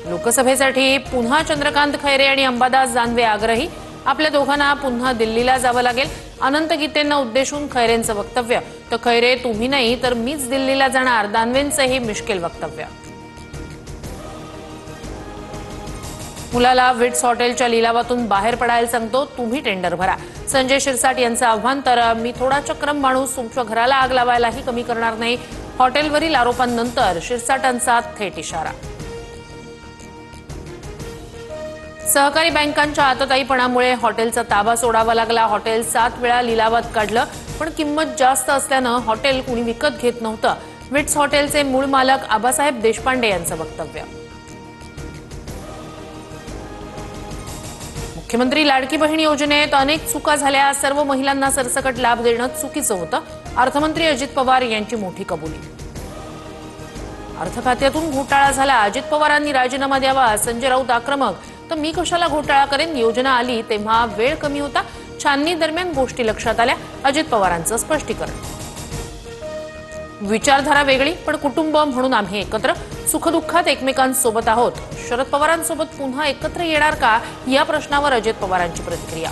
लोकसभेसाठी पुन्हा चंद्रकांत खैरे आणि अंबादास दानवे आग्रही. आपल्या दोघांना पुन्हा दिल्लीला जावं लागेल. अनंत गीतेंना उद्देशून खैरेंचं वक्तव्य. तर खैरे तुम्ही नाही तर मीच दिल्लीला जाणार, दानवेंचंही मिश्किल वक्तव्य. मुलाला विट्स हॉटेलच्या लिलावातून बाहेर पडायला सांगतो, तुम्ही टेंडर भरा. संजय शिरसाट यांचं आव्हान. तर मी थोडा चक्रम माणूस तुमच्या घराला आग लावायलाही कमी करणार नाही. हॉटेलवरील आरोपांनंतर शिरसाटांचा थेट इशारा. सहकारी बँकांच्या आतताईपणामुळे हॉटेलचा ताबा सोडावा लागला. हॉटेल 7 वेळा लिलावात काढलं, पण किंमत जास्त असल्यानं हॉटेल कुणी विकत घेत नव्हतं. विट्स हॉटेलचे मूळ मालक आबासाहेब देशपांडे यांचं वक्तव्य. मुख्यमंत्री लाडकी बहीण योजनेत अनेक चुका झाल्या. सर्व महिलांना सरसकट लाभ देणं चुकीचं होतं. अर्थमंत्री अजित पवार यांची मोठी कबुली. अर्थ खात्यातून घोटाळा झाला, अजित पवारांनी राजीनामा द्यावा. संजय राऊत आक्रमक. तर मी कशाला घोटाळा करेन, योजना आली तेव्हा वेळ कमी होता. छाननी दरम्यान गोष्टी लक्षात आल्या. अजित पवारांचं स्पष्टीकरण. विचारधारा वेगळी पण कुटुंब म्हणून आम्ही एकत्र. सुखदुःखात एकमेकांसोबत आहोत. शरद पवारांसोबत पुन्हा एकत्र येणार का, या प्रश्नावर अजित पवारांची प्रतिक्रिया.